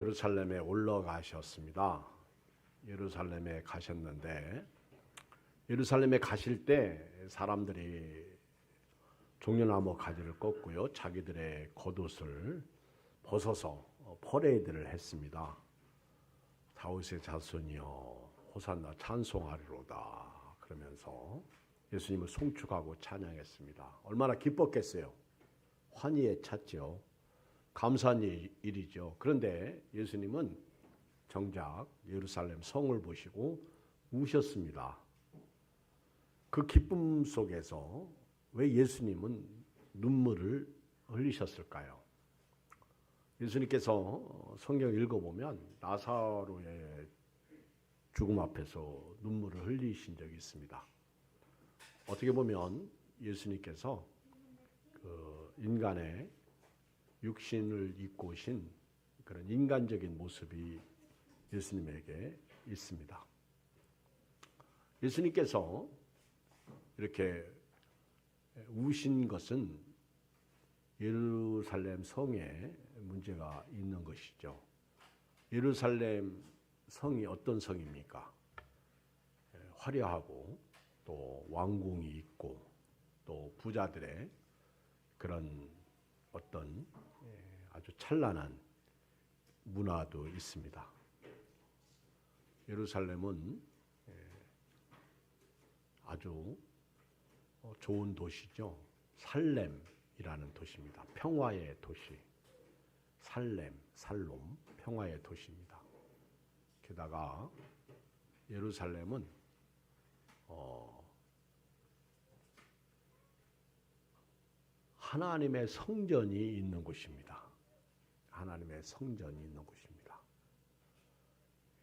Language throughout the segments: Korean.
예루살렘에 올라가셨습니다. 예루살렘에 가셨는데 예루살렘에 가실 때 사람들이 종려나무 가지를 꺾고요. 자기들의 겉옷을 벗어서 퍼레이드를 했습니다. 다윗의 자손이여 호산나 찬송하리로다 그러면서 예수님을 송축하고 찬양했습니다. 얼마나 기뻤겠어요. 환희에 찼죠. 감사한 일이죠. 그런데 예수님은 정작 예루살렘 성을 보시고 우셨습니다. 그 기쁨 속에서 왜 예수님은 눈물을 흘리셨을까요? 예수님께서 성경 읽어보면 나사로의 죽음 앞에서 눈물을 흘리신 적이 있습니다. 어떻게 보면 예수님께서 그 인간의 육신을 입고 오신 그런 인간적인 모습이 예수님에게 있습니다. 예수님께서 이렇게 우신 것은 예루살렘 성에 문제가 있는 것이죠. 예루살렘 성이 어떤 성입니까? 화려하고 또 왕궁이 있고 또 부자들의 그런 어떤 아주 찬란한 문화도 있습니다. 예루살렘은 아주 좋은 도시죠. 살렘이라는 도시입니다. 평화의 도시. 살롬, 평화의 도시입니다. 게다가 예루살렘은 하나님의 성전이 있는 곳입니다. 하나님의 성전이 있는 곳입니다.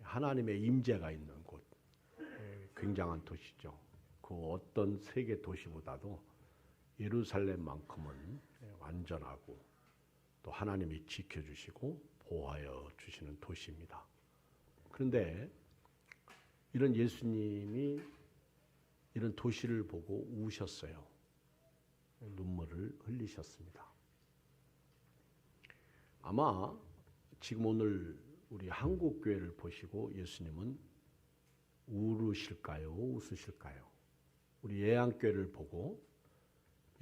하나님의 임재가 있는 곳. 굉장한 도시죠. 그 어떤 세계 도시보다도 예루살렘만큼은 완전하고 또 하나님이 지켜주시고 보호하여 주시는 도시입니다. 그런데 이런 예수님이 이런 도시를 보고 우셨어요. 눈물을 흘리셨습니다. 아마 지금 오늘 우리 한국 교회를 보시고 예수님은 울으실까요? 웃으실까요? 우리 예양교회를 보고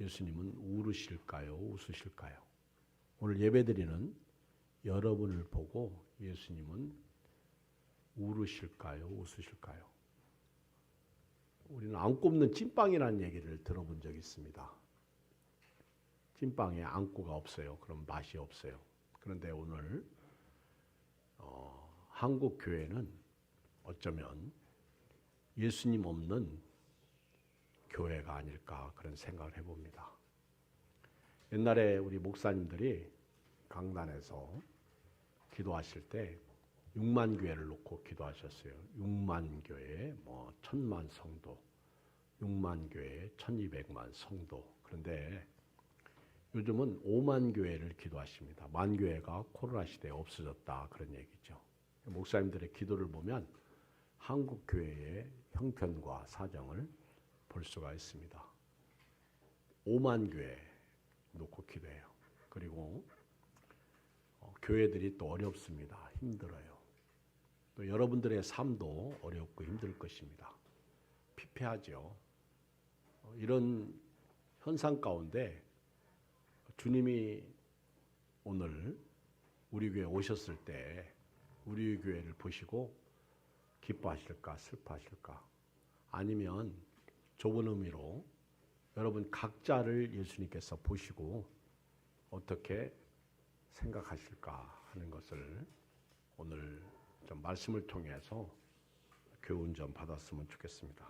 예수님은 울으실까요? 웃으실까요? 오늘 예배드리는 여러분을 보고 예수님은 울으실까요? 웃으실까요? 우리는 안 꼽는 찐빵이라는 얘기를 들어본 적이 있습니다. 찐빵에 안고가 없어요. 그럼 맛이 없어요. 그런데 오늘 한국 교회는 어쩌면 예수님 없는 교회가 아닐까 그런 생각을 해봅니다. 옛날에 우리 목사님들이 강단에서 기도하실 때 6만 교회를 놓고 기도하셨어요. 6만 교회, 1000만 성도, 6만 교회, 1200만 성도. 그런데 요즘은 5만 교회를 기도하십니다. 만 교회가 코로나 시대에 없어졌다 그런 얘기죠. 목사님들의 기도를 보면 한국 교회의 형편과 사정을 볼 수가 있습니다. 5만 교회 놓고 기도해요. 그리고 교회들이 또 어렵습니다. 힘들어요. 또 여러분들의 삶도 어렵고 힘들 것입니다. 피폐하죠. 이런 현상 가운데 주님이 오늘 우리 교회에 오셨을 때 우리 교회를 보시고 기뻐하실까 슬퍼하실까 아니면 좁은 의미로 여러분 각자를 예수님께서 보시고 어떻게 생각하실까 하는 것을 오늘 좀 말씀을 통해서 교훈 좀 받았으면 좋겠습니다.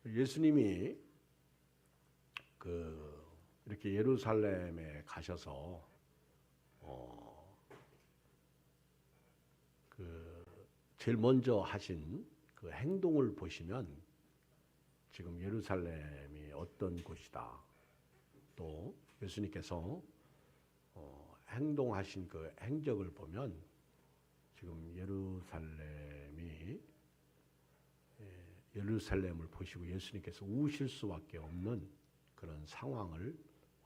예수님이 이렇게 예루살렘에 가셔서 제일 먼저 하신 그 행동을 보시면 지금 예루살렘이 어떤 곳이다. 또 예수님께서 행동하신 그 행적을 보면 지금 예루살렘을 보시고 예수님께서 우실 수밖에 없는 그런 상황을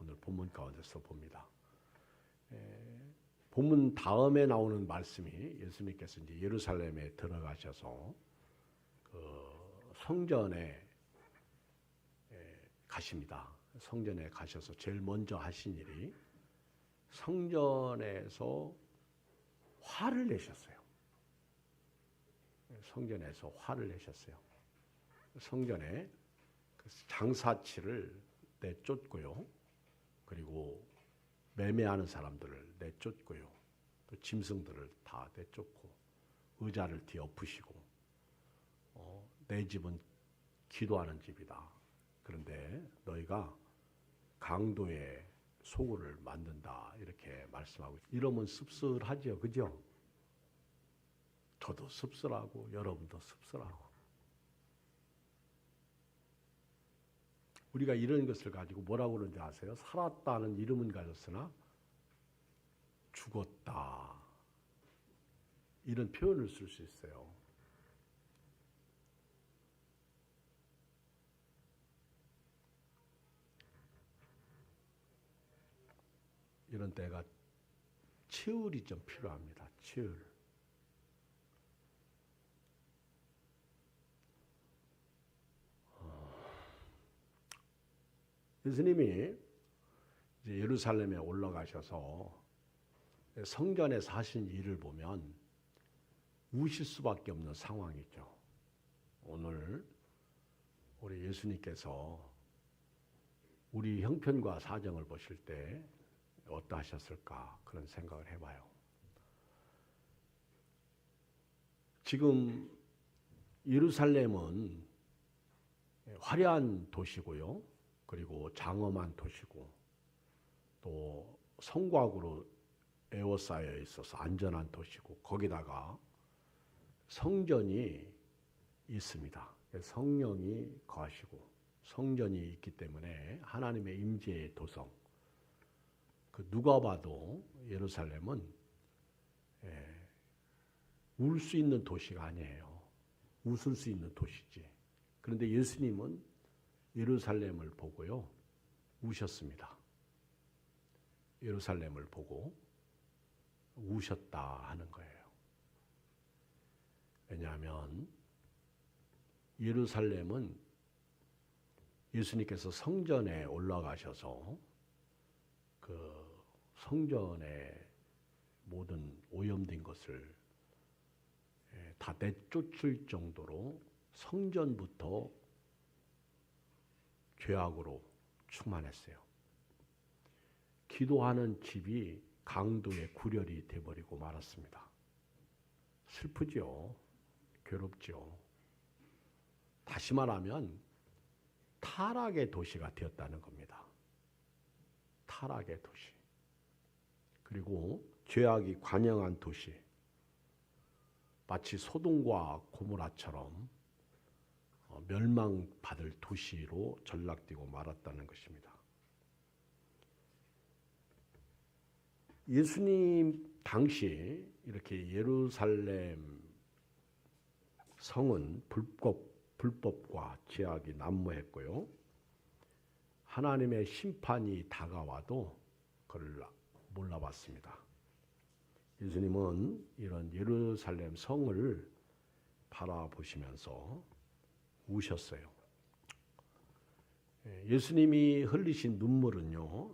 오늘 본문 가운데서 봅니다. 본문 다음에 나오는 말씀이 예수님께서 이제 예루살렘에 들어가셔서 그 성전에 가십니다. 성전에 가셔서 제일 먼저 하신 일이 성전에서 화를 내셨어요. 성전에서 화를 내셨어요. 성전에 장사치를 내쫓고요. 그리고 매매하는 사람들을 내쫓고요. 또 짐승들을 다 내쫓고 의자를 뒤엎으시고 내 집은 기도하는 집이다. 그런데 너희가 강도의 소굴을 만든다. 이렇게 말씀하고 이러면 씁쓸하죠. 그죠? 저도 씁쓸하고 여러분도 씁쓸하고 우리가 이런 것을 가지고 뭐라고 그러는지 아세요? 살았다는 이름은 가졌으나 죽었다. 이런 표현을 쓸 수 있어요. 이런 때가 치율이 좀 필요합니다. 치율. 예수님이 이제 예루살렘에 올라가셔서 성전에서 하신 일을 보면 우실 수밖에 없는 상황이죠. 오늘 우리 예수님께서 우리 형편과 사정을 보실 때 어떠하셨을까 그런 생각을 해봐요. 지금 예루살렘은 화려한 도시고요. 그리고 장엄한 도시고 또 성곽으로 에워싸여 있어서 안전한 도시고 거기다가 성전이 있습니다. 성령이 거하시고 성전이 있기 때문에 하나님의 임재의 도성. 그 누가 봐도 예루살렘은 울 수 있는 도시가 아니에요. 웃을 수 있는 도시지. 그런데 예수님은 예루살렘을 보고요. 우셨습니다. 예루살렘을 보고 우셨다 하는 거예요. 왜냐하면 예루살렘은 예수님께서 성전에 올라가셔서 그 성전의 모든 오염된 것을 다 내쫓을 정도로 성전부터 죄악으로 충만했어요. 기도하는 집이 강도의 구렬이 되어버리고 말았습니다. 슬프죠. 괴롭죠. 다시 말하면 타락의 도시가 되었다는 겁니다. 타락의 도시. 그리고 죄악이 관영한 도시. 마치 소돔과 고모라처럼 멸망받을 도시로 전락되고 말았다는 것입니다. 예수님 당시 이렇게 예루살렘 성은 불법과 죄악이 난무했고요. 하나님의 심판이 다가와도 그를 몰라봤습니다. 예수님은 이런 예루살렘 성을 바라보시면서 우셨어요. 예수님이 흘리신 눈물은요,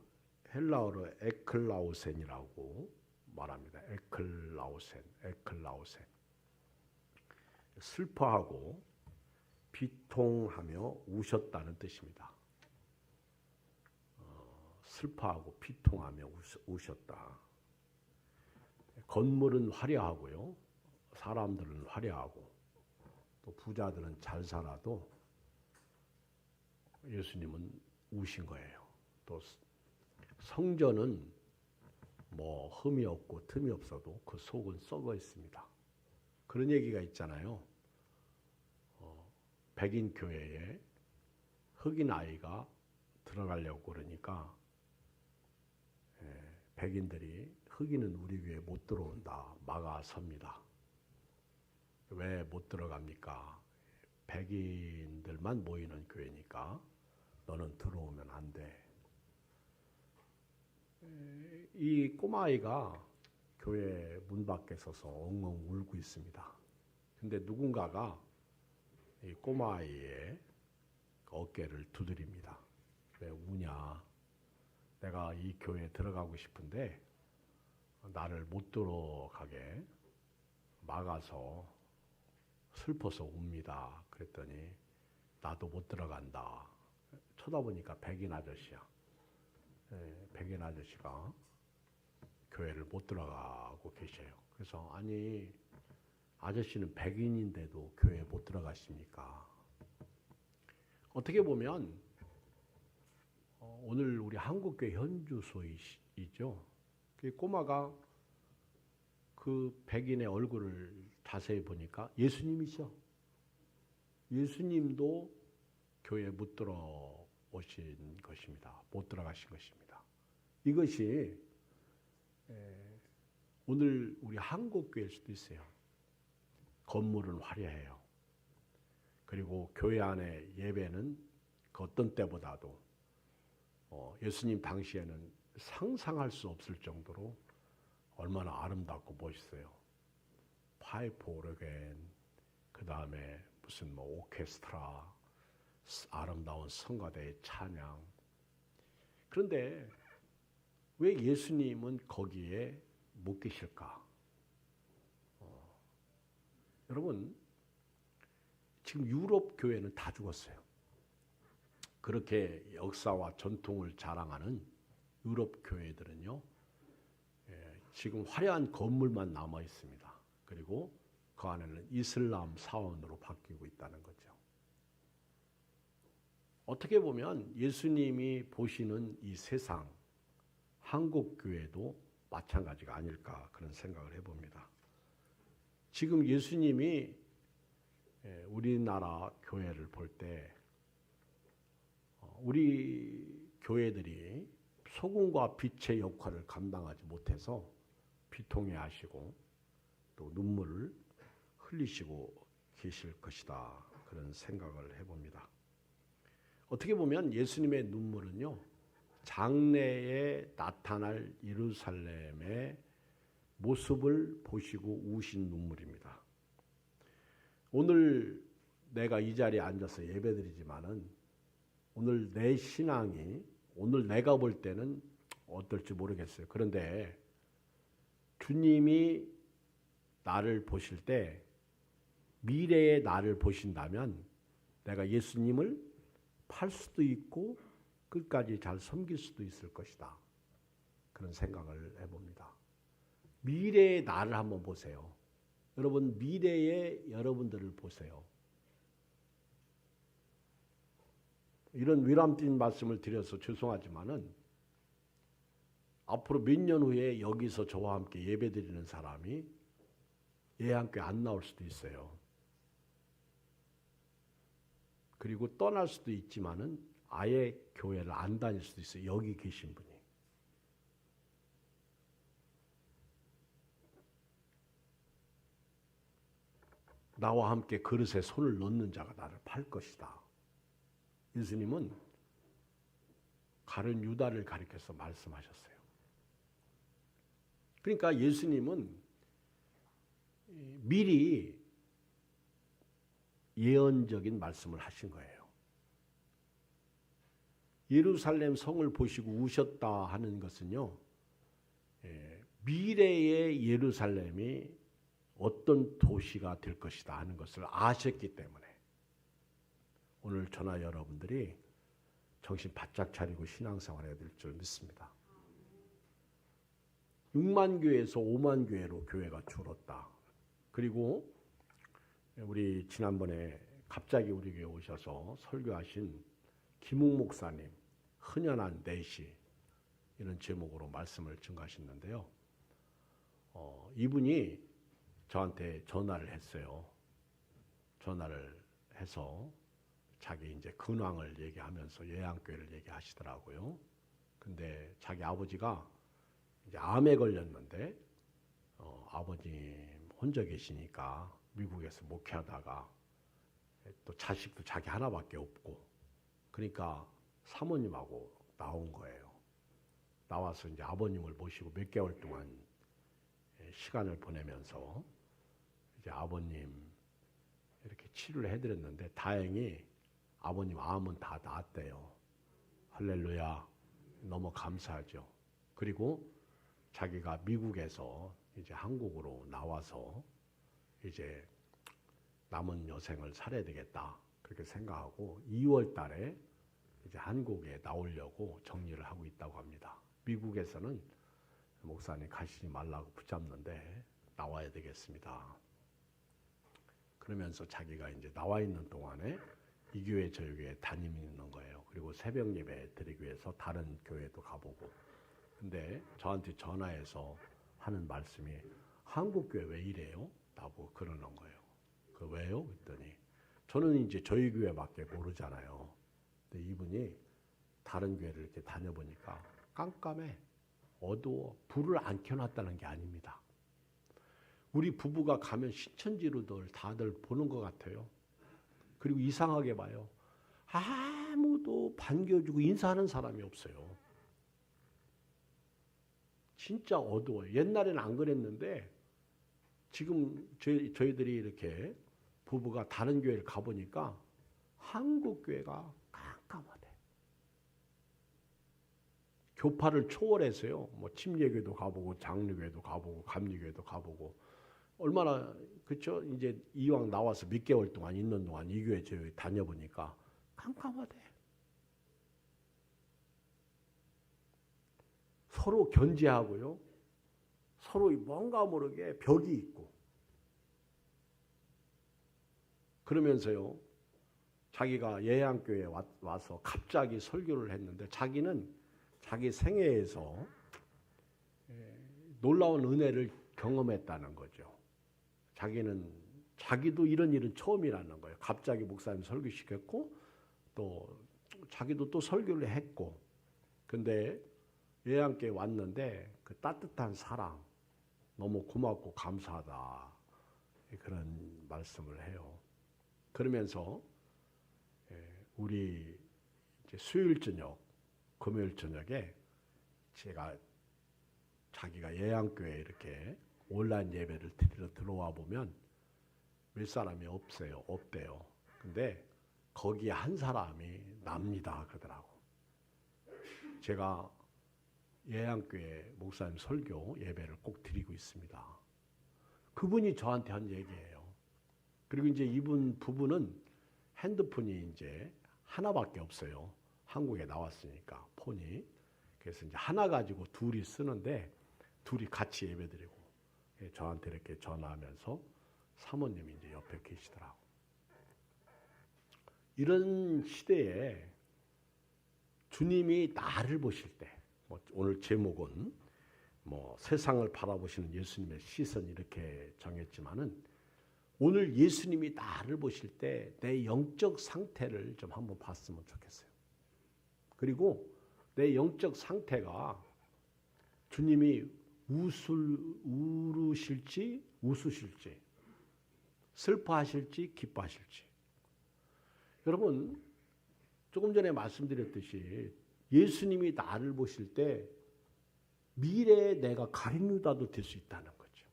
헬라어로 에클라오센이라고 말합니다. 에클라오센. 슬퍼하고 비통하며 우셨다는 뜻입니다. 슬퍼하고 비통하며 우셨다. 건물은 화려하고요. 사람들은 화려하고 또 부자들은 잘 살아도 예수님은 우신 거예요. 또 성전은 뭐 흠이 없고 틈이 없어도 그 속은 썩어 있습니다. 그런 얘기가 있잖아요. 백인 교회에 흑인 아이가 들어가려고 그러니까 백인들이 흑인은 우리 교회에 못 들어온다 막아섭니다. 왜 못 들어갑니까? 백인들만 모이는 교회니까 너는 들어오면 안 돼. 이 꼬마아이가 교회 문 밖에 서서 엉엉 울고 있습니다. 근데 누군가가 이 꼬마아이의 어깨를 두드립니다. 왜 우냐? 내가 이 교회에 들어가고 싶은데 나를 못 들어가게 막아서 슬퍼서 웁니다. 그랬더니 나도 못 들어간다. 쳐다보니까 백인 아저씨야. 백인 아저씨가 교회를 못 들어가고 계셔요. 그래서 아니 아저씨는 백인인데도 교회에 못 들어가십니까? 어떻게 보면 오늘 우리 한국교회 현주소이죠. 그 꼬마가 그 백인의 얼굴을 자세히 보니까 예수님이죠. 예수님도 교회에 못 들어오신 것입니다. 못 들어가신 것입니다. 이것이 오늘 우리 한국교회일 수도 있어요. 건물은 화려해요. 그리고 교회 안에 예배는 그 어떤 때보다도 예수님 당시에는 상상할 수 없을 정도로 얼마나 아름답고 멋있어요. 파이프 오르겐, 그 다음에 무슨 뭐 오케스트라, 아름다운 성가대의 찬양. 그런데 왜 예수님은 거기에 못 계실까? 여러분, 지금 유럽 교회는 다 죽었어요. 그렇게 역사와 전통을 자랑하는 유럽 교회들은요, 지금 화려한 건물만 남아 있습니다. 그리고 그 안에는 이슬람 사원으로 바뀌고 있다는 거죠. 어떻게 보면 예수님이 보시는 이 세상, 한국 교회도 마찬가지가 아닐까 그런 생각을 해봅니다. 지금 예수님이 우리나라 교회를 볼 때 우리 교회들이 소금과 빛의 역할을 감당하지 못해서 비통해 하시고 또 눈물을 흘리시고 계실 것이다. 그런 생각을 해봅니다. 어떻게 보면 예수님의 눈물은요, 장래에 나타날 예루살렘의 모습을 보시고 우신 눈물입니다. 오늘 내가 이 자리에 앉아서 예배드리지만은 오늘 내 신앙이 오늘 내가 볼 때는 어떨지 모르겠어요. 그런데 주님이 나를 보실 때 미래의 나를 보신다면 내가 예수님을 팔 수도 있고 끝까지 잘 섬길 수도 있을 것이다. 그런 생각을 해봅니다. 미래의 나를 한번 보세요. 여러분 미래의 여러분들을 보세요. 이런 위람된 말씀을 드려서 죄송하지만은 앞으로 몇 년 후에 여기서 저와 함께 예배드리는 사람이 예한교회 안 나올 수도 있어요. 그리고 떠날 수도 있지만은 아예 교회를 안 다닐 수도 있어요. 여기 계신 분이. 나와 함께 그릇에 손을 넣는 자가 나를 팔 것이다. 예수님은 가룟 유다를 가리켜서 말씀하셨어요. 그러니까 예수님은 미리 예언적인 말씀을 하신 거예요. 예루살렘 성을 보시고 우셨다 하는 것은요, 미래의 예루살렘이 어떤 도시가 될 것이다 하는 것을 아셨기 때문에 오늘 저나 여러분들이 정신 바짝 차리고 신앙생활 해야 될 줄 믿습니다. 6만 교회에서 5만 교회로 교회가 줄었다. 그리고 우리 지난번에 갑자기 우리 교회 오셔서 설교하신 김웅 목사님, 흔연한 내시 이런 제목으로 말씀을 증가하셨는데요. 이분이 저한테 전화를 했어요. 전화를 해서 자기 이제 근황을 얘기하면서 예양교회를 얘기하시더라고요. 근데 자기 아버지가 이제 암에 걸렸는데 아버님 혼자 계시니까 미국에서 목회하다가 또 자식도 자기 하나밖에 없고 그러니까 사모님하고 나온 거예요. 나와서 이제 아버님을 모시고 몇 개월 동안 시간을 보내면서 이제 아버님 이렇게 치료를 해드렸는데 다행히 아버님 암은 다 나았대요. 할렐루야. 너무 감사하죠. 그리고 자기가 미국에서 이제 한국으로 나와서 이제 남은 여생을 살아야 되겠다 그렇게 생각하고 2월 달에 이제 한국에 나오려고 정리를 하고 있다고 합니다. 미국에서는 목사님 가시지 말라고 붙잡는데 나와야 되겠습니다. 그러면서 자기가 이제 나와 있는 동안에 이 교회 저 교회 다니는 거예요. 그리고 새벽 예배 드리기 위해서 다른 교회도 가보고. 근데 저한테 전화해서 하는 말씀이 한국 교회 왜 이래요? 라고 그러는 거예요. 그 왜요? 그랬더니 저는 이제 저희 교회밖에 모르잖아요. 근데 이분이 다른 교회를 이렇게 다녀보니까 깜깜해. 어두워. 불을 안 켜놨다는 게 아닙니다. 우리 부부가 가면 신천지로들 다들 보는 것 같아요. 그리고 이상하게 봐요. 아무도 반겨주고 인사하는 사람이 없어요. 진짜 어두워요. 옛날에는 안 그랬는데 지금 저희들이 이렇게 부부가 다른 교회를 가보니까 한국 교회가 깜깜하대. 교파를 초월해서요. 뭐 침례교회도 가보고 장로교회도 가보고 감리교회도 가보고 얼마나 그렇죠? 이제 이왕 나와서 몇 개월 동안 있는 동안 이 교회 저 교회 다녀보니까 깜깜하대. 서로 견제하고요. 서로 뭔가 모르게 벽이 있고 그러면서요. 자기가 예양교회에 와서 갑자기 설교를 했는데 자기는 자기 생애에서 놀라운 은혜를 경험했다는 거죠. 자기도 이런 일은 처음이라는 거예요. 갑자기 목사님 설교시켰고 또 자기도 또 설교를 했고 근데 예양교회 왔는데 그 따뜻한 사랑 너무 고맙고 감사하다 그런 말씀을 해요. 그러면서 우리 이제 수요일 저녁 금요일 저녁에 자기가 예양교회에 이렇게 온라인 예배를 드리러 들어와 보면 몇 사람이 없대요. 근데 거기에 한 사람이 납니다 그러더라고. 제가 예양교회 목사님 설교 예배를 꼭 드리고 있습니다. 그분이 저한테 한 얘기예요. 그리고 이제 이분 부부는 핸드폰이 이제 하나밖에 없어요. 한국에 나왔으니까 폰이. 그래서 이제 하나 가지고 둘이 쓰는데 둘이 같이 예배드리고 저한테 이렇게 전화하면서 사모님이 이제 옆에 계시더라고. 이런 시대에 주님이 나를 보실 때, 오늘 제목은 세상을 바라보시는 예수님의 시선 이렇게 정했지만은 오늘 예수님이 나를 보실 때 내 영적 상태를 좀 한번 봤으면 좋겠어요. 그리고 내 영적 상태가 주님이 울으실지 웃으실지 슬퍼하실지 기뻐하실지 여러분 조금 전에 말씀드렸듯이 예수님이 나를 보실 때 미래에 내가 가룟 유다도 될 수 있다는 거죠.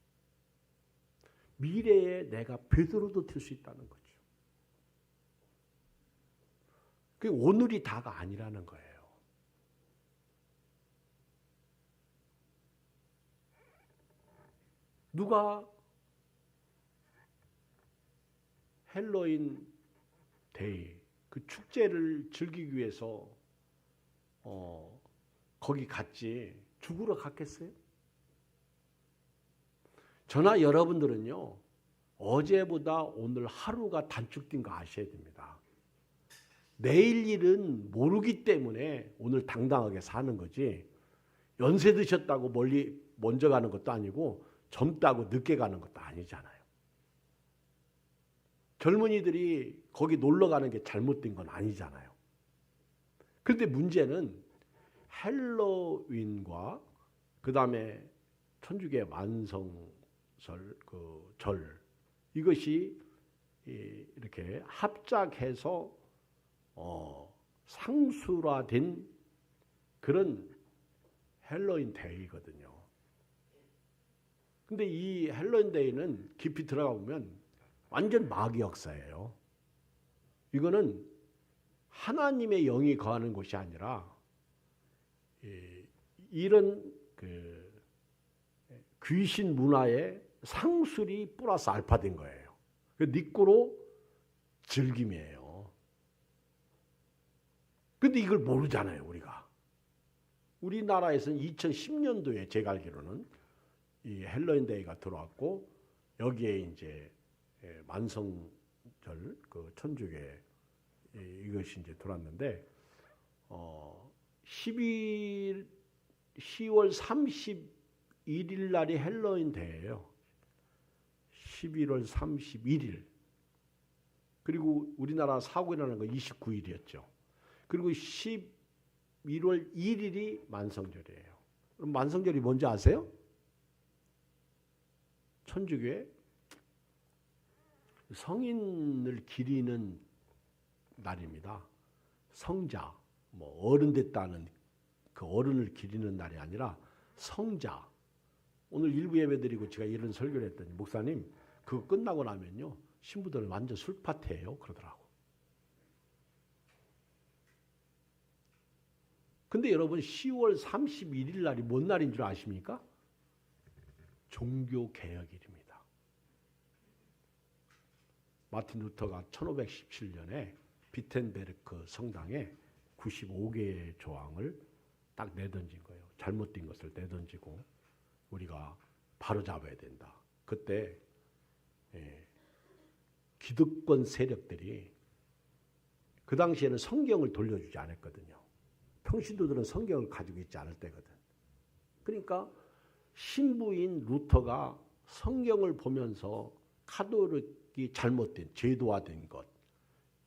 미래에 내가 베드로도 될 수 있다는 거죠. 그게 오늘이 다가 아니라는 거예요. 누가 헬로윈 데이 그 축제를 즐기기 위해서 거기 갔지 죽으러 갔겠어요? 저나 여러분들은요 어제보다 오늘 하루가 단축된 거 아셔야 됩니다. 내일 일은 모르기 때문에 오늘 당당하게 사는 거지 연세 드셨다고 멀리 먼저 가는 것도 아니고 젊다고 늦게 가는 것도 아니잖아요. 젊은이들이 거기 놀러 가는 게 잘못된 건 아니잖아요. 그런데 문제는 헬로윈과 그 다음에 천주교 만성절 절 이것이 이렇게 합작해서 상술화된 그런 헬로윈 데이거든요. 근데 이 헬로윈데이는 깊이 들어가 보면 완전 마귀 역사예요. 이거는 하나님의 영이 거하는 곳이 아니라 이런 그 귀신 문화의 상술이 플러스 알파된 거예요. 그 니꼬로 즐김이에요. 근데 이걸 모르잖아요, 우리가. 우리나라에서는 2010년도에 제가 알기로는 이 헬로윈데이가 들어왔고 여기에 이제 만성절 그 천주교 이것이 이제 들어왔는데 10월 31일 날이 헬로윈데이예요. 11월 31일. 그리고 우리나라 사고 일어나는 거 29일이었죠. 그리고 11월 1일이 만성절이에요. 그럼 만성절이 뭔지 아세요? 천주교에 성인을 기리는 날입니다. 성자, 뭐 어른 됐다는 그 어른을 기리는 날이 아니라 성자. 오늘 일부 예배 드리고 제가 이런 설교를 했더니 목사님 그거 끝나고 나면요 신부들 완전 술파티예요 그러더라고. 근데 여러분 10월 31일 날이 뭔 날인 줄 아십니까? 종교개혁일입니다. 마틴 루터가 1517년에 비텐베르크 성당에 95개의 조항을 딱 내던진 거예요. 잘못된 것을 내던지고 우리가 바로잡아야 된다. 그때 기득권 세력들이 그 당시에는 성경을 돌려주지 않았거든요. 평신도들은 성경을 가지고 있지 않을 때거든. 그러니까 신부인 루터가 성경을 보면서 카톨릭이 잘못된 제도화된 것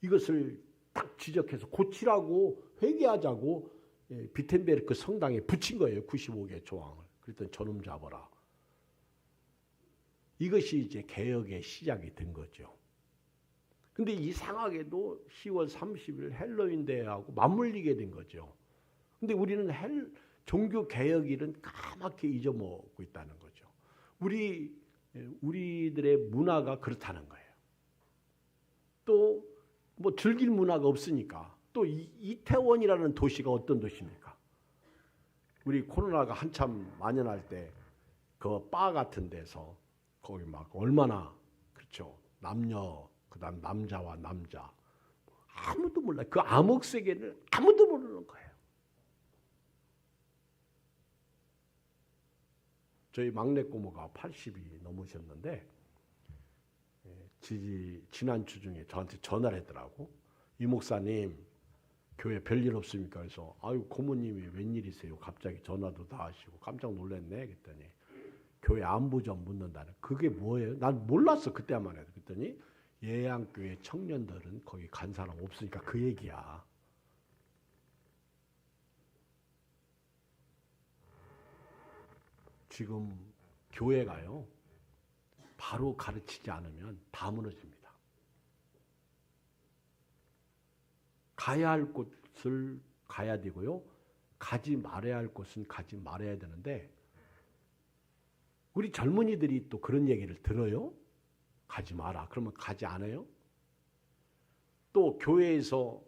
이것을 딱 지적해서 고치라고 회개하자고 비텐베르크 성당에 붙인 거예요. 95개 조항을. 그랬더니 저놈 잡아라. 이것이 이제 개혁의 시작이 된 거죠. 근데 이상하게도 10월 30일 헬로윈데이하고 맞물리게 된 거죠. 근데 우리는 종교 개혁일은 까맣게 잊어먹고 있다는 거죠. 우리들의 문화가 그렇다는 거예요. 또 뭐 즐길 문화가 없으니까 또 이태원이라는 도시가 어떤 도시입니까? 우리 코로나가 한참 만연할 때 그 바 같은 데서 거기 막 얼마나 그렇죠. 남녀 그다음 남자와 남자 아무도 몰라요. 그 암흑 세계를 아무도 모르는 거예요. 저희 막내 고모가 80이 넘으셨는데 지난주 중에 저한테 전화를 했더라고. 이 목사님 교회 별일 없습니까? 그래서 아유 고모님이 웬일이세요? 갑자기 전화도 다 하시고 깜짝 놀랐네. 그랬더니 교회 안부 좀 묻는다는 그게 뭐예요? 난 몰랐어 그때만 해도. 그랬더니 예양교회 청년들은 거기 간 사람 없으니까 그 얘기야. 지금 교회가요 바로 가르치지 않으면 다 무너집니다. 가야 할 곳을 가야 되고요. 가지 말아야 할 곳은 가지 말아야 되는데 우리 젊은이들이 또 그런 얘기를 들어요. 가지 마라. 그러면 가지 않아요. 또 교회에서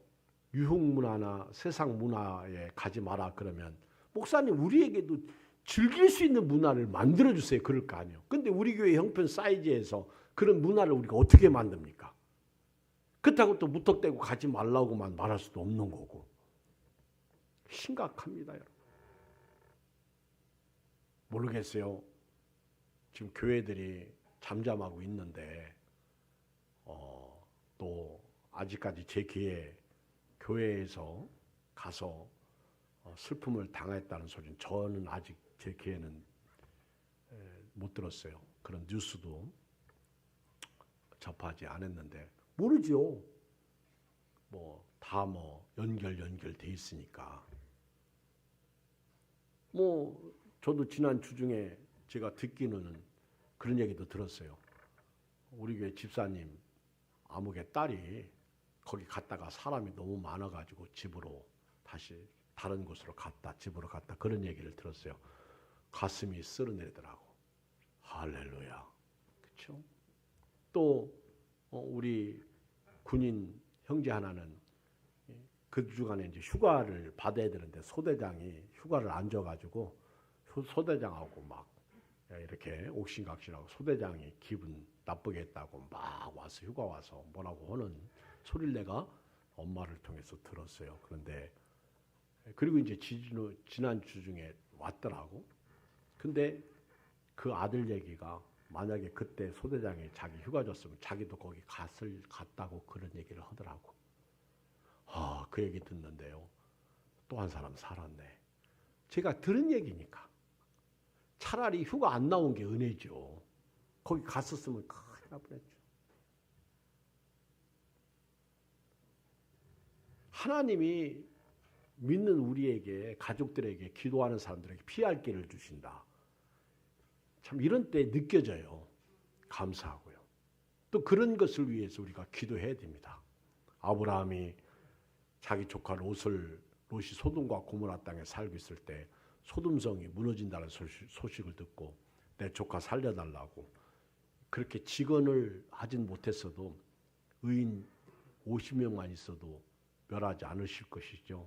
유흥문화나 세상 문화에 가지 마라 그러면 목사님 우리에게도 즐길 수 있는 문화를 만들어주세요. 그럴 거 아니에요. 근데 우리 교회 형편 사이즈에서 그런 문화를 우리가 어떻게 만듭니까? 그렇다고 또 무턱대고 가지 말라고만 말할 수도 없는 거고. 심각합니다. 여러분. 모르겠어요. 지금 교회들이 잠잠하고 있는데 또 아직까지 제 귀에 교회에서 가서 슬픔을 당했다는 소리는 저는 아직 제 귀에는 못 들었어요. 그런 뉴스도 접하지 않았는데 모르죠. 다 연결돼 있으니까. 저도 지난 주 중에 제가 듣기는 그런 얘기도 들었어요. 우리 교회 집사님 아무개 딸이 거기 갔다가 사람이 너무 많아가지고 집으로 다시 다른 곳으로 갔다 집으로 갔다 그런 얘기를 들었어요. 가슴이 쓰러내더라고. 할렐루야. 그렇죠? 또 우리 군인 형제 하나는 그 주간에 이제 휴가를 받아야 되는데 소대장이 휴가를 안 줘가지고 소대장하고 막 이렇게 옥신각신하고 소대장이 기분 나쁘게 했다고 막 와서 휴가 와서 뭐라고 하는 소리를 내가 엄마를 통해서 들었어요. 그런데 그리고 이제 지난주 중에 왔더라고. 근데 그 아들 얘기가 만약에 그때 소대장이 자기 휴가 줬으면 자기도 거기 갔다고 그런 얘기를 하더라고. 그 얘기 듣는데요. 또 한 사람 살았네. 제가 들은 얘기니까. 차라리 휴가 안 나온 게 은혜죠. 거기 갔었으면 큰일 날 뻔했죠. 하나님이 믿는 우리에게, 가족들에게, 기도하는 사람들에게 피할 길을 주신다. 참 이런 때 느껴져요. 감사하고요. 또 그런 것을 위해서 우리가 기도해야 됩니다. 아브라함이 자기 조카 롯이 소돔과 고모라 땅에 살고 있을 때 소돔성이 무너진다는 소식을 듣고 내 조카 살려달라고 그렇게 직언을 하진 못했어도 의인 50명만 있어도 멸하지 않으실 것이죠.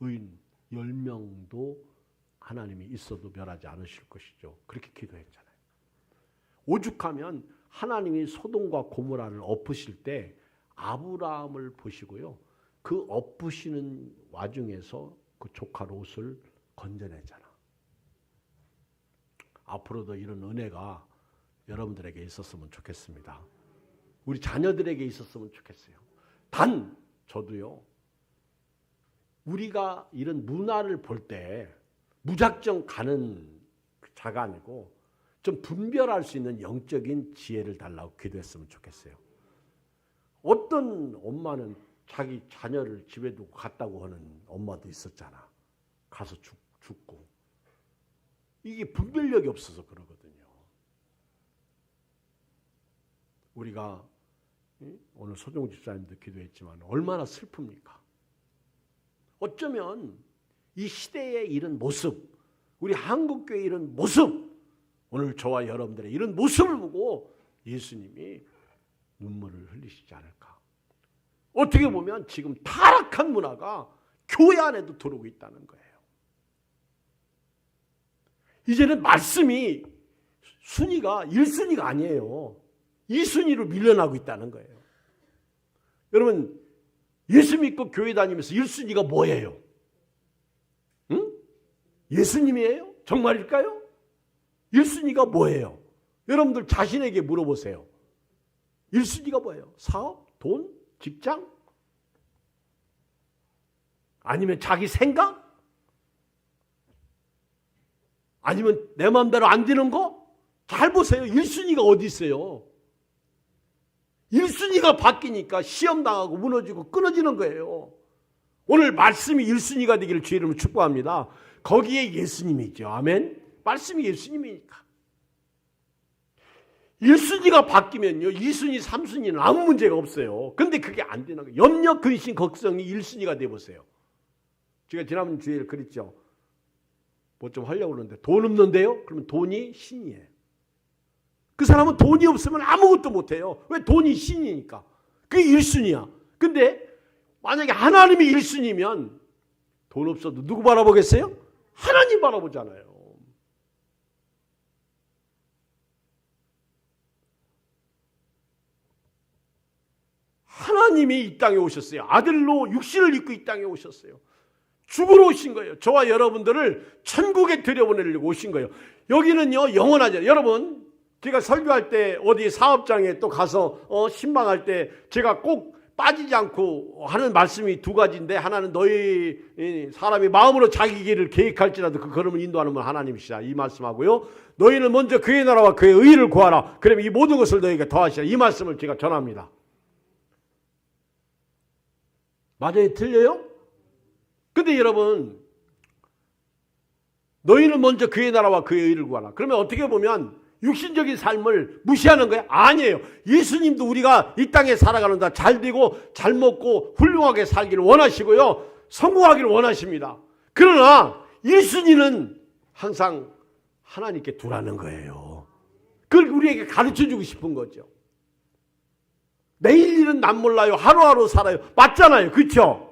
의인 10명도 하나님이 있어도 멸하지 않으실 것이죠. 그렇게 기도했잖아요. 오죽하면 하나님이 소돔과 고모라를 엎으실 때 아브라함을 보시고요. 그 엎으시는 와중에서 그 조카 롯을 건져내잖아. 앞으로도 이런 은혜가 여러분들에게 있었으면 좋겠습니다. 우리 자녀들에게 있었으면 좋겠어요. 단 저도요. 우리가 이런 문화를 볼 때 무작정 가는 자가 아니고 좀 분별할 수 있는 영적인 지혜를 달라고 기도했으면 좋겠어요. 어떤 엄마는 자기 자녀를 집에 두고 갔다고 하는 엄마도 있었잖아. 가서 죽고. 이게 분별력이 없어서 그러거든요. 우리가 오늘 소종 집사님도 기도했지만 얼마나 슬픕니까? 어쩌면 이 시대의 이런 모습, 우리 한국교회의 이런 모습, 오늘 저와 여러분들의 이런 모습을 보고 예수님이 눈물을 흘리시지 않을까. 어떻게 보면 지금 타락한 문화가 교회 안에도 들어오고 있다는 거예요. 이제는 말씀이 순위가 1순위가 아니에요. 2순위로 밀려나고 있다는 거예요. 여러분 예수 믿고 교회 다니면서 1순위가 뭐예요? 응? 예수님이에요? 정말일까요? 1순위가 뭐예요? 여러분들 자신에게 물어보세요. 1순위가 뭐예요? 사업? 돈? 직장? 아니면 자기 생각? 아니면 내 마음대로 안 되는 거? 잘 보세요. 1순위가 어디 있어요? 1순위가 바뀌니까 시험 당하고 무너지고 끊어지는 거예요. 오늘 말씀이 1순위가 되기를 주의 이름으로 축복합니다. 거기에 예수님이죠. 아멘. 말씀이 예수님이니까. 1순위가 바뀌면요. 2순위, 3순위는 아무 문제가 없어요. 근데 그게 안 되는 거예요. 염려, 근심, 걱정이 1순위가 돼보세요. 제가 지난번 주일에 그랬죠. 뭐 좀 하려고 그러는데 돈 없는데요? 그러면 돈이 신이에요. 그 사람은 돈이 없으면 아무것도 못해요. 왜? 돈이 신이니까. 그게 1순위야. 근데 만약에 하나님이 1순위면 돈 없어도 누구 바라보겠어요? 하나님 바라보잖아요. 하나님이 이 땅에 오셨어요. 아들로 육신을 입고 이 땅에 오셨어요. 죽으러 오신 거예요. 저와 여러분들을 천국에 들여보내려고 오신 거예요. 여기는요 영원하죠. 여러분 제가 설교할 때 어디 사업장에 또 가서 신방할 때 제가 꼭 빠지지 않고 하는 말씀이 두 가지인데, 하나는 너희 사람이 마음으로 자기 길을 계획할지라도 그 걸음을 인도하는 분 하나님이시다 이 말씀하고요. 너희는 먼저 그의 나라와 그의 의를 구하라. 그러면 이 모든 것을 너희에게 더하시라. 이 말씀을 제가 전합니다. 맞아요? 틀려요? 근데 여러분 너희는 먼저 그의 나라와 그의 의를 구하라. 그러면 어떻게 보면 육신적인 삶을 무시하는 거예요? 아니에요. 예수님도 우리가 이 땅에 살아가는다 잘 되고 잘 먹고 훌륭하게 살기를 원하시고요. 성공하기를 원하십니다. 그러나 1순위는 항상 하나님께 두라는 거예요. 우리에게 가르쳐주고 싶은 거죠. 내일 일은 난 몰라요. 하루하루 살아요. 맞잖아요. 그렇죠?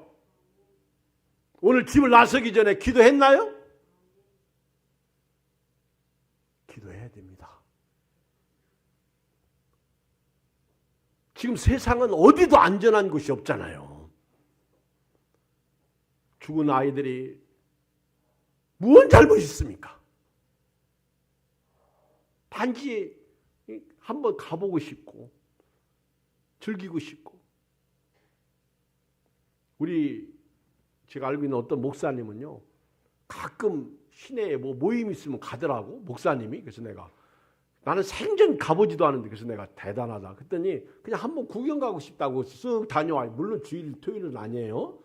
오늘 집을 나서기 전에 기도했나요? 기도해야 됩니다. 지금 세상은 어디도 안전한 곳이 없잖아요. 죽은 아이들이 무슨 잘못이 있습니까? 단지 한번 가보고 싶고 즐기고 싶고. 제가 알고 있는 어떤 목사님은요, 가끔 시내에 뭐 모임 있으면 가더라고, 목사님이. 그래서 나는 생전 가보지도 않은데, 그래서 내가 대단하다. 그랬더니 그냥 한번 구경 가고 싶다고 쓱 다녀와. 물론 주일, 토요일은 아니에요.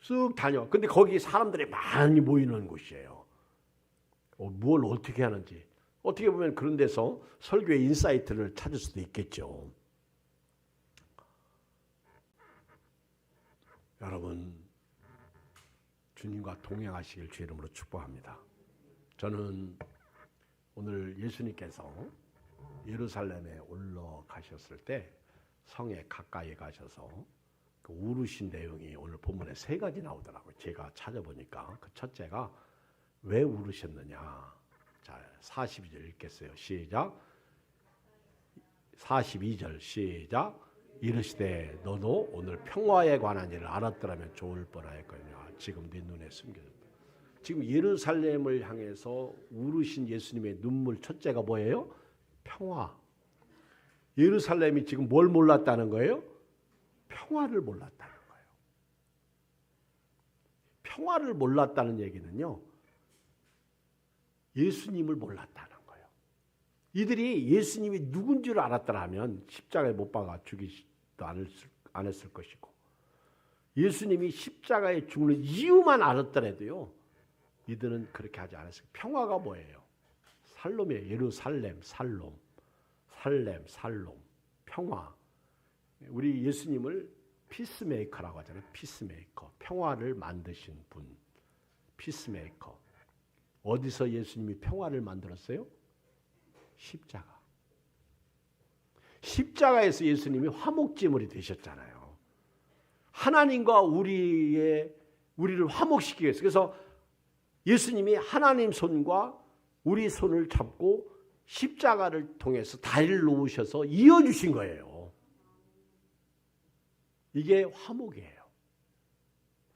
쓱 다녀. 근데 거기 사람들이 많이 모이는 곳이에요. 뭘 어떻게 하는지. 어떻게 보면 그런 데서 설교의 인사이트를 찾을 수도 있겠죠. 여러분, 주님과 동행하시길 주의 이름으로 축복합니다. 저는 오늘 예수님께서 예루살렘에 올라가셨을 때 성에 가까이 가셔서 그 울으신 내용이 오늘 본문에 3가지 나오더라고요. 제가 찾아보니까 그 첫째가 왜 울으셨느냐. 자, 42절 읽겠어요. 시작. 42절 시작. 이르시되 너도 오늘 평화에 관한 일을 알았더라면 좋을 뻔하였거니와 지금 네 눈에 숨겨졌다. 지금 예루살렘을 향해서 울으신 예수님의 눈물 첫째가 뭐예요? 평화. 예루살렘이 지금 뭘 몰랐다는 거예요? 평화를 몰랐다는 거예요. 평화를 몰랐다는 얘기는요, 예수님을 몰랐다는 거예요. 이들이 예수님이 누군 줄 알았더라면 십자가에 못 박아 죽이지도 안 했을 것이고, 예수님이 십자가에 죽는 이유만 알았더라도요, 이들은 그렇게 하지 않았어요. 평화가 뭐예요? 살롬이에요. 예루살렘, 살롬. 평화. 우리 예수님을 피스메이커라고 하잖아요. 피스메이커. 평화를 만드신 분. 피스메이커. 어디서 예수님이 평화를 만들었어요? 십자가. 십자가에서 예수님이 화목제물이 되셨잖아요. 하나님과 우리를 화목시키기 위해서. 그래서 예수님이 하나님 손과 우리 손을 잡고 십자가를 통해서 다리를 놓으셔서 이어주신 거예요. 이게 화목이에요.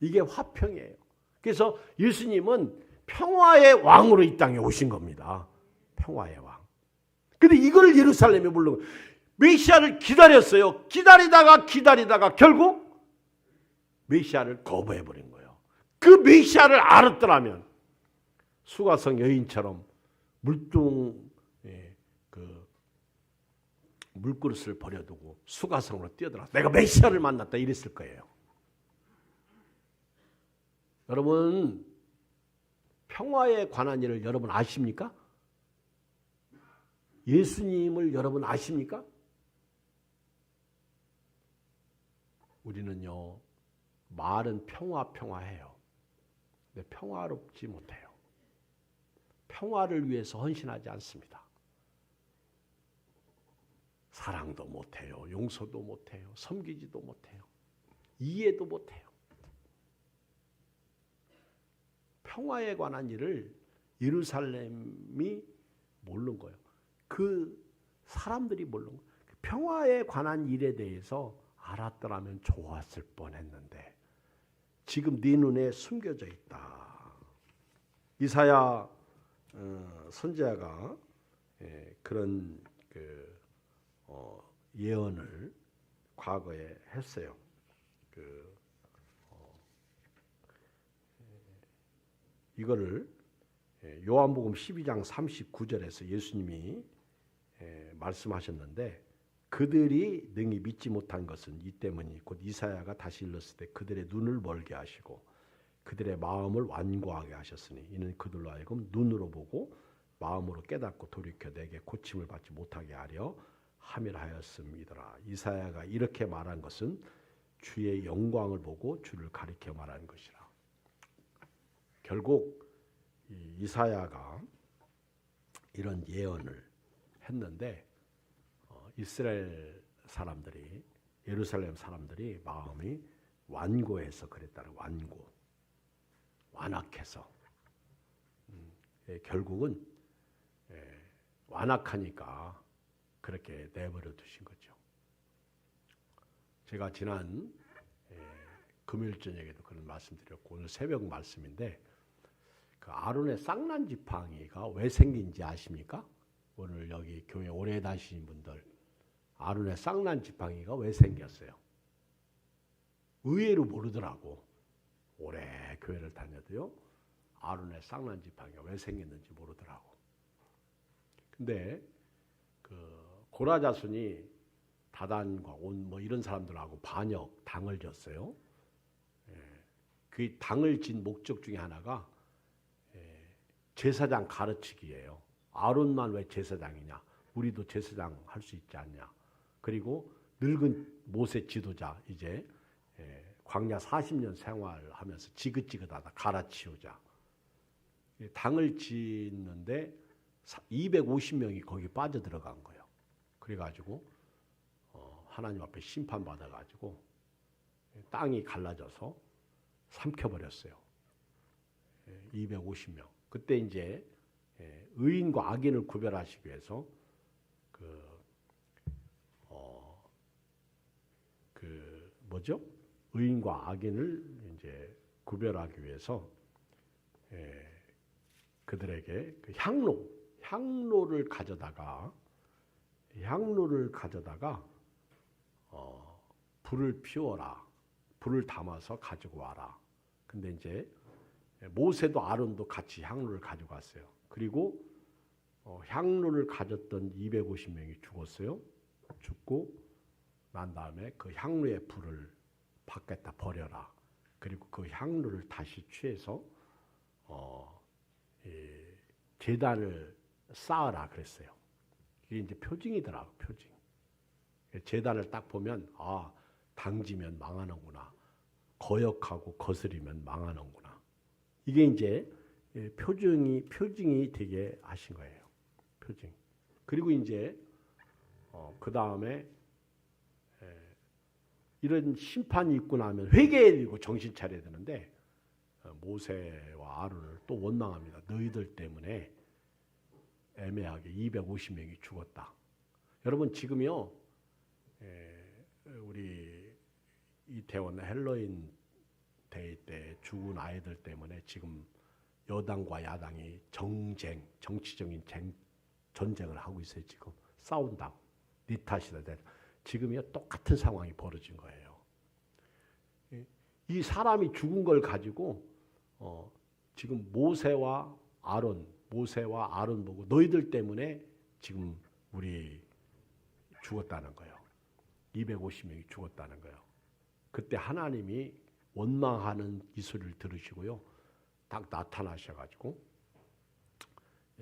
이게 화평이에요. 그래서 예수님은 평화의 왕으로 이 땅에 오신 겁니다. 평화의 왕. 근데 이걸 예루살렘에 부른 거예요. 메시아를 기다렸어요. 기다리다가 결국 메시아를 거부해버린 거예요. 그 메시아를 알았더라면 수가성 여인처럼 물그릇을 버려두고 수가성으로 뛰어들어 내가 메시아를 만났다 이랬을 거예요. 여러분, 평화에 관한 일을 여러분 아십니까? 예수님을 여러분 아십니까? 우리는요, 말은 평화해요. 근데 평화롭지 못해요. 평화를 위해서 헌신하지 않습니다. 사랑도 못해요. 용서도 못해요. 섬기지도 못해요. 이해도 못해요. 평화에 관한 일을 예루살렘이 모르는 거예요. 그 사람들이 모르는 거예요. 평화에 관한 일에 대해서 알았더라면 좋았을 뻔했는데 지금 네 눈에 숨겨져 있다. 이사야 선지자가 그런 예언을 과거에 했어요. 이거를 요한복음 12장 39절에서 예수님이 말씀하셨는데 그들이 능히 믿지 못한 것은 이 때문이 곧 이사야가 다시 일렀을 때 그들의 눈을 멀게 하시고 그들의 마음을 완고하게 하셨으니 이는 그들로 하여금 눈으로 보고 마음으로 깨닫고 돌이켜 내게 고침을 받지 못하게 하려 함이라 하였음이더라. 이사야가 이렇게 말한 것은 주의 영광을 보고 주를 가리켜 말한 것이라. 결국 이사야가 이런 예언을 했는데 이스라엘 사람들이 예루살렘 사람들이 마음이 완고해서 그랬다는 완악해서 결국은 완악하니까 그렇게 내버려 두신 거죠. 제가 지난 금요일 저녁에도 그런 말씀드렸고 오늘 새벽 말씀인데 그 아론의 쌍난 지팡이가 왜 생긴지 아십니까? 오늘 여기 교회 오래 다니신 분들 아론의 쌍난 지팡이가 왜 생겼어요? 의외로 모르더라고. 오래 교회를 다녀도요. 아론의 쌍난 지팡이가 왜 생겼는지 모르더라고. 근데 그 고라 자손이 다단과 온 뭐 이런 사람들하고 반역 당을 졌어요. 그 당을 진 목적 중에 하나가 제사장 가르치기예요. 아론만 왜 제사장이냐? 우리도 제사장 할 수 있지 않냐? 그리고 늙은 모세 지도자 이제 광야 40년 생활하면서 지긋지긋하다 갈아치우자. 당을 짓는데 250명이 거기 빠져들어간 거예요. 그래가지고 하나님 앞에 심판받아가지고 땅이 갈라져서 삼켜버렸어요. 250명. 그때 이제 의인과 악인을 구별하시기 위해서 뭐죠? 의인과 악인을 이제 구별하기 위해서 그들에게 그 향로를 가져다가 불을 피워라. 불을 담아서 가지고 와라. 근데 이제 모세도 아론도 같이 향로를 가지고 왔어요. 그리고 향로를 가졌던 250명이 죽었어요. 죽고 난 다음에 그 향로의 불을 밖에다 버려라. 그리고 그 향로를 다시 취해서 제단을 쌓으라 그랬어요. 이게 이제 표징이더라고, 표징. 제단을 딱 보면 당지면 망하는구나. 거역하고 거스리면 망하는구나. 이게 이제 표징이 되게 하신 거예요. 표징. 그리고 이제 그 다음에 이런 심판이 있고 나면 회개해야 정신 차려야 되는데 모세와 아론을 또 원망합니다. 너희들 때문에 애매하게 250명이 죽었다. 여러분 지금요 우리 이태원 헬로윈 데이 때 죽은 아이들 때문에 지금 여당과 야당이 정치적인 전쟁을 하고 있어요. 지금 싸운다고. 네 탓이다. 지금이요 똑같은 상황이 벌어진 거예요. 이 사람이 죽은 걸 가지고 지금 모세와 아론 보고 너희들 때문에 지금 우리 죽었다는 거예요. 250명이 죽었다는 거예요. 그때 하나님이 원망하는 이 소리를 들으시고요. 딱 나타나셔가지고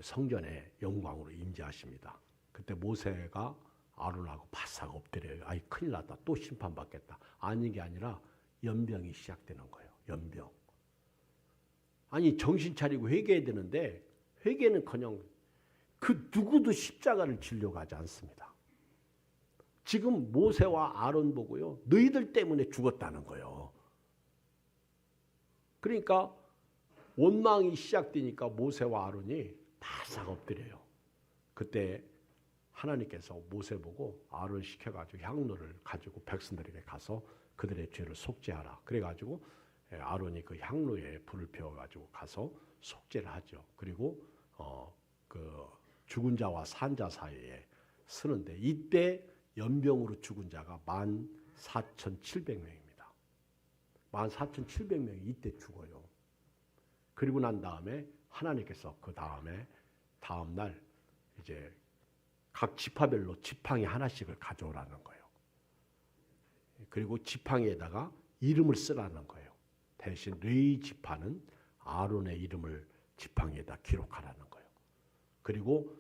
성전에 영광으로 임재하십니다. 그때 모세가 아론하고 바싹 엎드려요. 아이 큰일 났다. 또 심판받겠다. 아닌 게 아니라 연병이 시작되는 거예요. 연병. 아니 정신 차리고 회개해야 되는데 회개는커녕 그 누구도 십자가를 지려고 하지 않습니다. 지금 모세와 아론 보고요. 너희들 때문에 죽었다는 거예요. 그러니까 원망이 시작되니까 모세와 아론이 바싹 엎드려요. 그때 하나님께서 모세 보고 아론 시켜가지고 향로를 가지고 백성들에게 가서 그들의 죄를 속죄하라. 그래가지고 아론이 그 향로에 불을 피워가지고 가서 속죄를 하죠. 그리고 그 죽은 자와 산 자 사이에 쓰는데 이때 연병으로 죽은 자가 14,700명입니다. 14,700명이 이때 죽어요. 그리고 난 다음에 하나님께서 그 다음 날 이제 각 지파별로 지팡이 하나씩을 가져오라는 거예요. 그리고 지팡이에다가 이름을 쓰라는 거예요. 대신 레위 지파는 아론의 이름을 지팡이에다 기록하라는 거예요. 그리고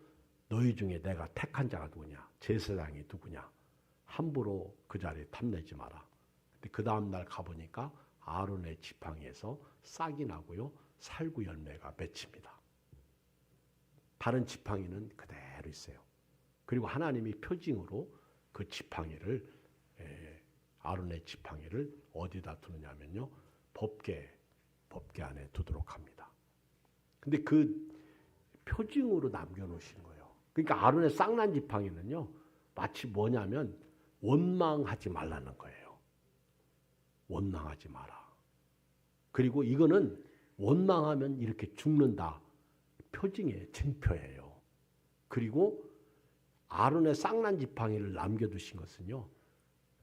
너희 중에 내가 택한 자가 누구냐? 제사장이 누구냐? 함부로 그 자리에 탐내지 마라. 근데 그 다음 날 가보니까 아론의 지팡이에서 싹이 나고요. 살구 열매가 맺힙니다. 다른 지팡이는 그대로 있어요. 그리고 하나님이 표징으로 그 지팡이를 아론의 지팡이를 어디다 두느냐면요, 법궤 안에 두도록 합니다. 근데 그 표징으로 남겨놓으신 거예요. 그러니까 아론의 쌍난 지팡이는요, 마치 뭐냐면 원망하지 말라는 거예요. 원망하지 마라. 그리고 이거는 원망하면 이렇게 죽는다. 표징의 징표예요. 그리고 아론의 쌍난 지팡이를 남겨두신 것은요,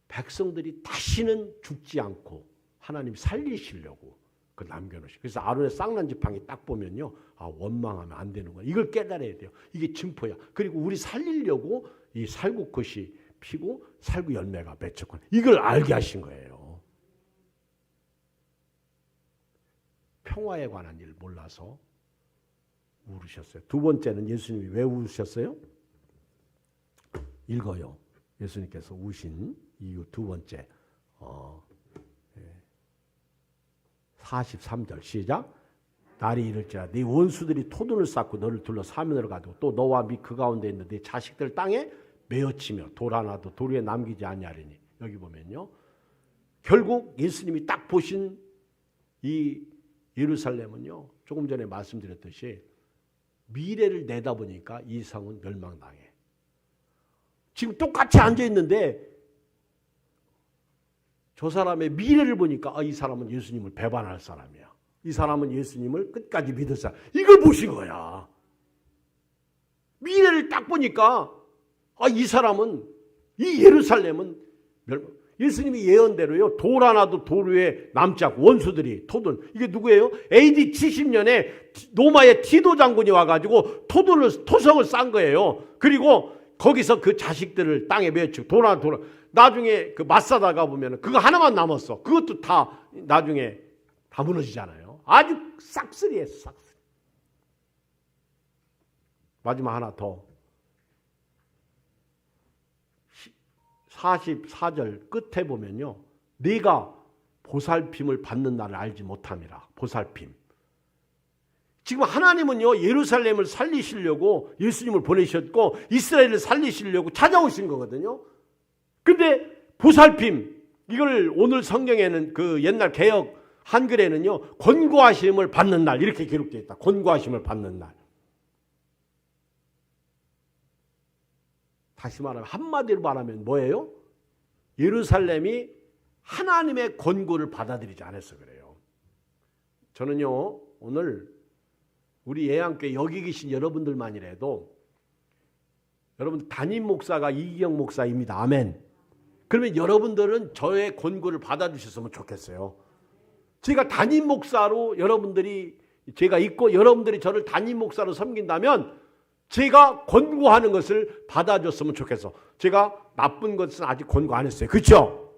백성들이 다시는 죽지 않고 하나님 살리시려고 그 남겨놓으시고, 그래서 아론의 쌍난 지팡이 딱 보면요, 원망하면 안 되는 거야. 이걸 깨달아야 돼요. 이게 징표야. 그리고 우리 살리려고 이 살구꽃이 피고 살구 열매가 맺혔구나. 이걸 알게 하신 거예요. 평화에 관한 일 몰라서 울으셨어요. 두 번째는 예수님이 왜 우셨어요? 읽어요. 예수님께서 우신 이유 두 번째. 43절 시작. 날이 이를지라 네 원수들이 토둔을 쌓고 너를 둘러 사면으로 가두고 또 너와 및 그 가운데 있는 네 자식들 땅에 메어치며 돌 하나도 돌 위에 남기지 아니하리니. 여기 보면요, 결국 예수님이 딱 보신 이 예루살렘은요, 조금 전에 말씀드렸듯이 미래를 내다보니까 이 성은 멸망당해. 지금 똑같이 앉아있는데 저 사람의 미래를 보니까 이 사람은 예수님을 배반할 사람이야. 이 사람은 예수님을 끝까지 믿을 사람. 이걸 보신 거야. 미래를 딱 보니까 이 사람은, 이 예루살렘은 예수님이 예언대로요, 돌 하나도 돌 위에 남지 않고 원수들이 토돈. 이게 누구예요? AD 70년에 로마의 티도 장군이 와가지고 토성을 싼 거예요. 그리고 거기서 그 자식들을 땅에 메치고 돌 하나 나중에 그 마사다가 보면 그거 하나만 남았어. 그것도 다 나중에 다 무너지잖아요. 아주 싹쓸이에요, 싹쓸이. 마지막 하나 더. 44절 끝에 보면요, 네가 보살핌을 받는 날을 알지 못함이라. 보살핌. 지금 하나님은요, 예루살렘을 살리시려고 예수님을 보내셨고 이스라엘을 살리시려고 찾아오신 거거든요. 근데 보살핌, 이걸 오늘 성경에는 그 옛날 개역 한글에는요, 권고하심을 받는 날 이렇게 기록되어 있다. 권고하심을 받는 날. 다시 말하면, 한마디로 말하면 뭐예요? 예루살렘이 하나님의 권고를 받아들이지 않아서 그래요. 저는요, 오늘 우리 예양교회 여기 계신 여러분들만이라도, 여러분 담임 목사가 이기영 목사입니다. 아멘. 그러면 여러분들은 저의 권고를 받아주셨으면 좋겠어요. 제가 담임 목사로 여러분들이, 제가 있고 여러분들이 저를 담임 목사로 섬긴다면 제가 권고하는 것을 받아줬으면 좋겠어. 제가 나쁜 것은 아직 권고 안 했어요. 그렇죠?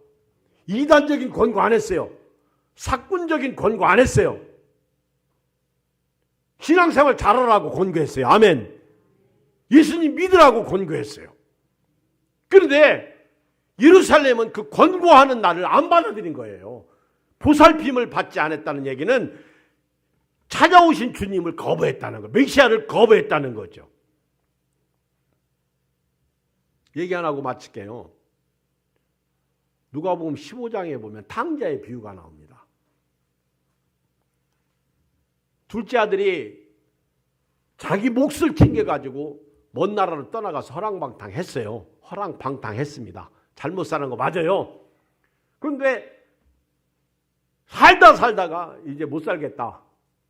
이단적인 권고 안 했어요. 사꾼적인 권고 안 했어요. 신앙생활 잘하라고 권고했어요. 아멘. 예수님 믿으라고 권고했어요. 그런데 예루살렘은 그 권고하는 날을 안 받아들인 거예요. 보살핌을 받지 않았다는 얘기는 찾아오신 주님을 거부했다는 거예요. 메시아를 거부했다는 거죠. 얘기 안 하고 마칠게요. 누가복음 15장에 보면 탕자의 비유가 나옵니다. 둘째 아들이 자기 몫을 챙겨가지고 먼 나라로 떠나가서 허랑방탕했어요. 허랑방탕했습니다. 잘못 사는 거 맞아요. 그런데 살다가 이제 못 살겠다.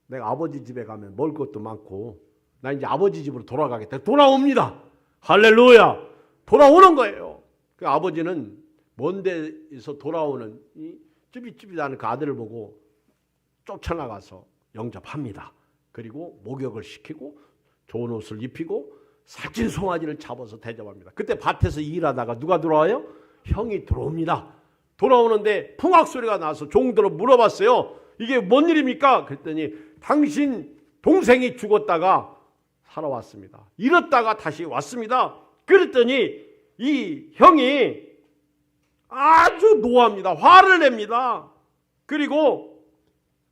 내가 아버지 집에 가면 먹을 것도 많고 나 이제 아버지 집으로 돌아가겠다. 돌아옵니다. 할렐루야. 돌아오는 거예요. 그 아버지는 먼 데에서 돌아오는 이 쭈삣쭈삣하는 그 아들을 보고 쫓아나가서 영접합니다. 그리고 목욕을 시키고 좋은 옷을 입히고 살찐 송아지를 잡아서 대접합니다. 그때 밭에서 일하다가 누가 들어와요? 형이 들어옵니다. 돌아오는데 풍악 소리가 나서 종들로 물어봤어요. 이게 뭔 일입니까? 그랬더니 당신 동생이 죽었다가 살아왔습니다. 잃었다가 다시 왔습니다. 그랬더니 이 형이 아주 노합니다. 화를 냅니다. 그리고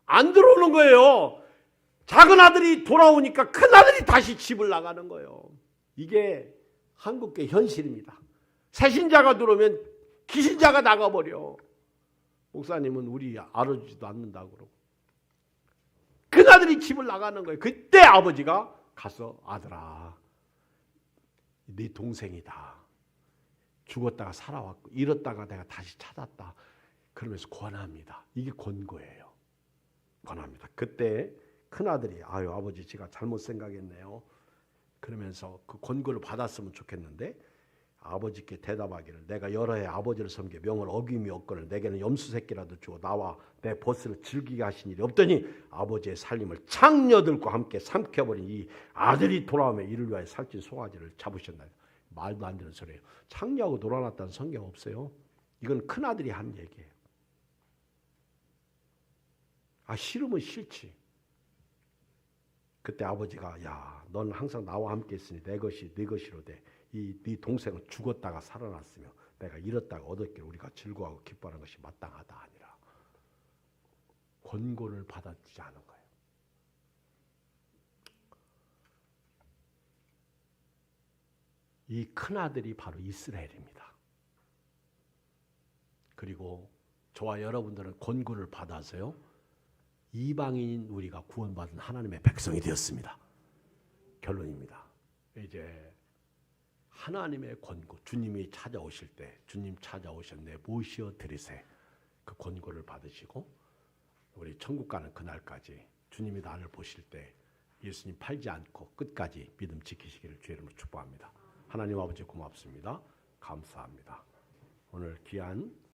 안 들어오는 거예요. 작은 아들이 돌아오니까 큰 아들이 다시 집을 나가는 거예요. 이게 한국교회 현실입니다. 새신자가 들어오면 기신자가 나가버려. 목사님은 우리 알아주지도 않는다고 그러고. 그나들이 집을 나가는 거예요. 그때 아버지가 가서 아들아 네 동생이다. 죽었다가 살아왔고 잃었다가 내가 다시 찾았다. 그러면서 권합니다. 이게 권고예요. 권합니다. 그때 큰아들이 아유 아버지 제가 잘못 생각했네요. 그러면서 그 권고를 받았으면 좋겠는데 아버지께 대답하기를 내가 여러 해 아버지를 섬겨 명을 어김이 없거늘 내게는 염소 새끼라도 주어 나와 내 벗을 즐기게 하신 일이 없더니 아버지의 살림을 창녀들과 함께 삼켜버린 이 아들이 돌아오며 이를 위하여 살찐 송아지를 잡으셨나. 말도 안 되는 소리예요. 창녀하고 놀아났다는 성경 없어요. 이건 큰아들이 한 얘기예요. 아 싫으면 싫지. 그때 아버지가 야, 넌 항상 나와 함께 있으니 내 것이 네 것이로되 이 네 동생은 죽었다가 살아났으며 내가 잃었다가 얻었기를 우리가 즐거워하고 기뻐하는 것이 마땅하다 아니라 권고를 받아들이지 않은 거예요. 이 큰아들이 바로 이스라엘입니다. 그리고 저와 여러분들은 권고를 받아서요. 이방인인 우리가 구원받은 하나님의 백성이 되었습니다. 결론입니다. 이제 하나님의 권고, 주님이 찾아오실 때 주님 찾아오셨네 모시어 드리세 그 권고를 받으시고 우리 천국 가는 그날까지 주님이 나를 보실 때 예수님 팔지 않고 끝까지 믿음 지키시기를 주의 이름으로 축복합니다. 하나님 아버지 고맙습니다. 감사합니다. 오늘 귀한